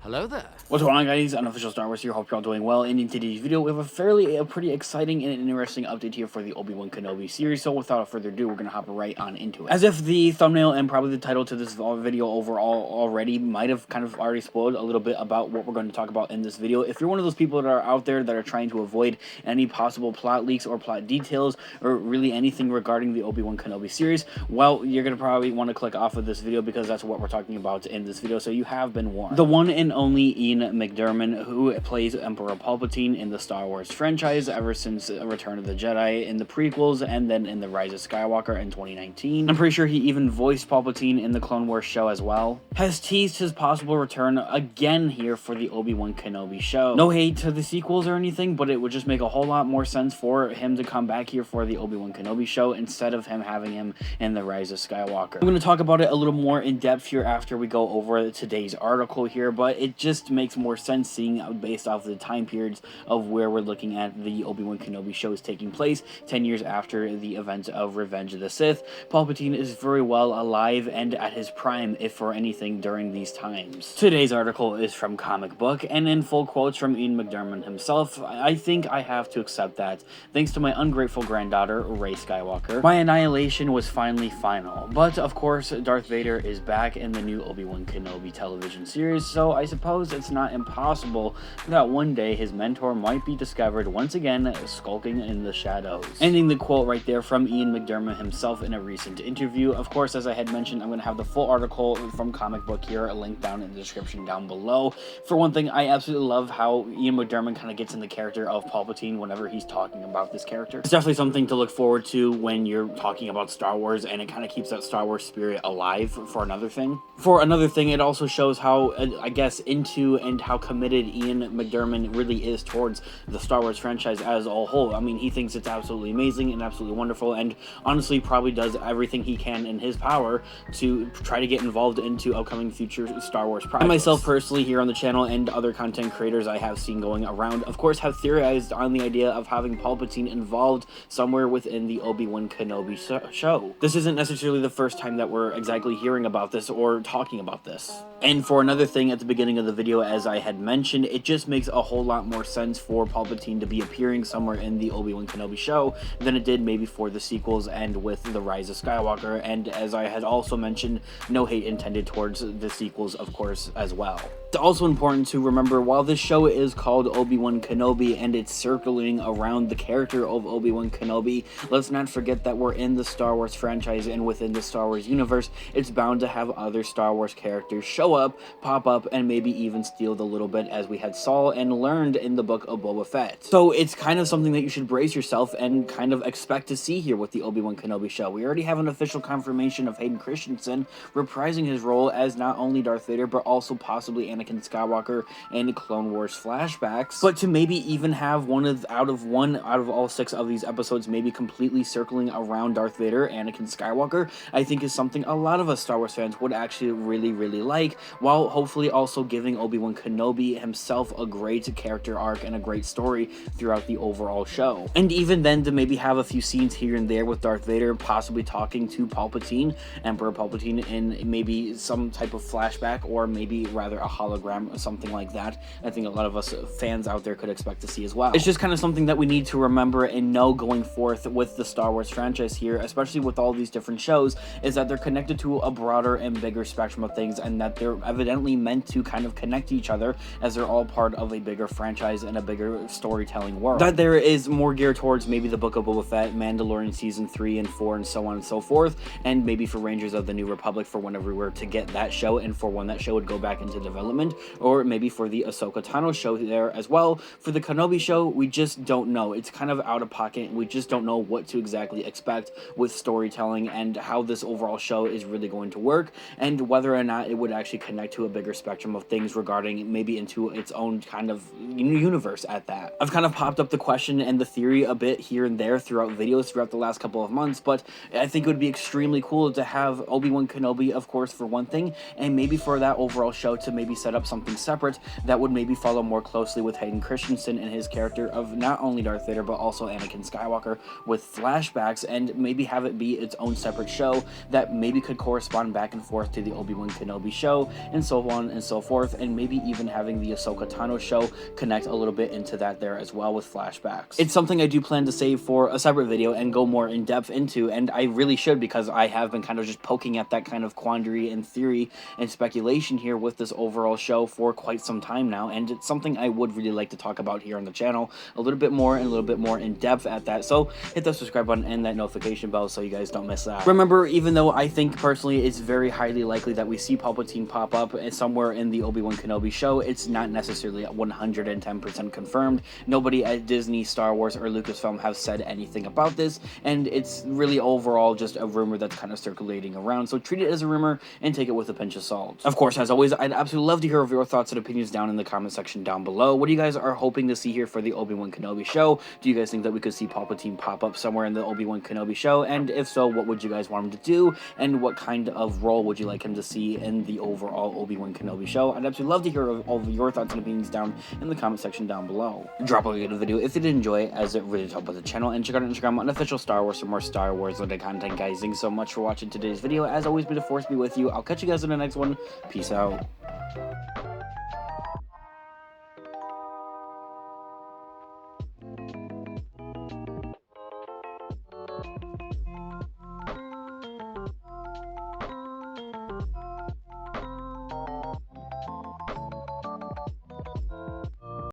Hello there. What's going on, guys? Unofficial Star Wars here. Hope you're all doing well. And in today's video, we have a pretty exciting and interesting update here for the Obi Wan Kenobi series. So without further ado, we're gonna hop right on into it. As if the thumbnail and probably the title to this video overall already might have kind of already spoiled a little bit about what we're going to talk about in this video. If you're one of those people that are out there that are trying to avoid any possible plot leaks or plot details or really anything regarding the Obi Wan Kenobi series, well, you're gonna probably want to click off of this video because that's what we're talking about in this video. So you have been warned. The one and only Ian McDiarmid, who plays Emperor Palpatine in the Star Wars franchise ever since Return of the Jedi in the prequels and then in the Rise of Skywalker in 2019. I'm pretty sure he even voiced Palpatine in the Clone Wars show as well. Has teased his possible return again here for the Obi Wan Kenobi show. No hate to the sequels or anything, but it would just make a whole lot more sense for him to come back here for the Obi Wan Kenobi show instead of him having him in the Rise of Skywalker. I'm going to talk about it a little more in depth here after we go over today's article here, but it just makes more sense seeing based off the time periods of where we're looking at the Obi-Wan Kenobi show is taking place 10 years after the events of Revenge of the Sith. Palpatine is very well alive and at his prime, if for anything, during these times. Today's article is from Comic Book, and in full quotes from Ian McDiarmid himself, I think I have to accept that, thanks to my ungrateful granddaughter, Rey Skywalker, my annihilation was finally final. But of course, Darth Vader is back in the new Obi-Wan Kenobi television series, so I suppose it's not impossible that one day his mentor might be discovered once again skulking in the shadows. Ending the quote right there from Ian McDiarmid himself in a recent interview. Of course, as I had mentioned, I'm going to have the full article from Comic Book here linked down in the description down below. For one thing, I absolutely love how Ian McDiarmid kind of gets in the character of Palpatine whenever he's talking about this character. It's definitely something to look forward to when you're talking about Star Wars, and it kind of keeps that Star Wars spirit alive for another thing. For another thing, it also shows how, I guess, into and how committed Ian McDiarmid really is towards the Star Wars franchise as a whole. I mean, he thinks it's absolutely amazing and absolutely wonderful, and honestly probably does everything he can in his power to try to get involved into upcoming future Star Wars projects. I myself personally here on the channel and other content creators I have seen going around, of course, have theorized on the idea of having Palpatine involved somewhere within the Obi-Wan Kenobi show. This isn't necessarily the first time that we're exactly hearing about this or talking about this. And for another thing, at the beginning of the video, as I had mentioned, it just makes a whole lot more sense for Palpatine to be appearing somewhere in the Obi-Wan Kenobi show than it did maybe for the sequels and with the Rise of Skywalker. And as I had also mentioned, no hate intended towards the sequels, of course, as well. It's also important to remember, while this show is called Obi-Wan Kenobi and it's circling around the character of Obi-Wan Kenobi, let's not forget that we're in the Star Wars franchise, and within the Star Wars universe, it's bound to have other Star Wars characters show up, pop up, and maybe even steal the little bit as we had saw and learned in the book of Boba Fett. So it's kind of something that you should brace yourself and kind of expect to see here with the Obi-Wan Kenobi show. We already have an official confirmation of Hayden Christensen reprising his role as not only Darth Vader, but also possibly Anakin Skywalker in Clone Wars flashbacks. But to maybe even have out of all 6 of these episodes maybe completely circling around Darth Vader, Anakin Skywalker, I think is something a lot of us Star Wars fans would actually really like, while hopefully also giving Obi-Wan Kenobi himself a great character arc and a great story throughout the overall show. And even then, to maybe have a few scenes here and there with Darth Vader possibly talking to Palpatine, Emperor Palpatine, in maybe some type of flashback, or maybe rather a hologram or something like that. I think a lot of us fans out there could expect to see as well. It's just kind of something that we need to remember and know going forth with the Star Wars franchise here, especially with all these different shows, is that they're connected to a broader and bigger spectrum of things, and that they're evidently meant to kind of connect to each other as they're all part of a bigger franchise and a bigger storytelling world. That there is more geared towards maybe the Book of Boba Fett, Mandalorian Season 3 and 4, and so on and so forth, and maybe for Rangers of the New Republic for whenever we were to get that show, and for when that show would go back into development, or maybe for the Ahsoka Tano show there as well. For the Kenobi show, we just don't know. It's kind of out of pocket. We just don't know what to exactly expect with storytelling and how this overall show is really going to work, and whether or not it would actually connect to a bigger spectrum of things regarding maybe into its own kind of universe at that. I've kind of popped up the question and the theory a bit here and there throughout videos throughout the last couple of months, but I think it would be extremely cool to have Obi-Wan Kenobi, of course, for one thing, and maybe for that overall show to maybe set up something separate that would maybe follow more closely with Hayden Christensen and his character of not only Darth Vader, but also Anakin Skywalker with flashbacks, and maybe have it be its own separate show that maybe could correspond back and forth to the Obi Wan Kenobi show, and so on and so forth. forth, and maybe even having the Ahsoka Tano show connect a little bit into that there as well with flashbacks. It's something I do plan to save for a separate video and go more in depth into, and I really should, because I have been kind of just poking at that kind of quandary and theory and speculation here with this overall show for quite some time now, and it's something I would really like to talk about here on the channel a little bit more and a little bit more in depth at that. So hit the subscribe button and that notification bell so you guys don't miss that. Remember, even though I think personally it's very highly likely that we see Palpatine pop up somewhere in the Obi Wan Kenobi show, it's not necessarily 110% confirmed. Nobody at Disney, Star Wars, or Lucasfilm have said anything about this, and it's really overall just a rumor that's kind of circulating around, so treat it as a rumor and take it with a pinch of salt. Of course, as always, I'd absolutely love to hear of your thoughts and opinions down in the comment section down below. What do you guys are hoping to see here for the Obi Wan Kenobi show? Do you guys think that we could see Palpatine pop up somewhere in the Obi Wan Kenobi show? And if so, what would you guys want him to do? And what kind of role would you like him to see in the overall Obi Wan Kenobi show? I'd absolutely love to hear all of your thoughts and opinions down in the comment section down below. Drop a like to the video if you did enjoy it, as it really helps with the channel, and check out Instagram on Official Star Wars for more Star Wars related content, guys. Thanks so much for watching today's video. As always, may the Force be with you. I'll catch you guys in the next one. Peace out.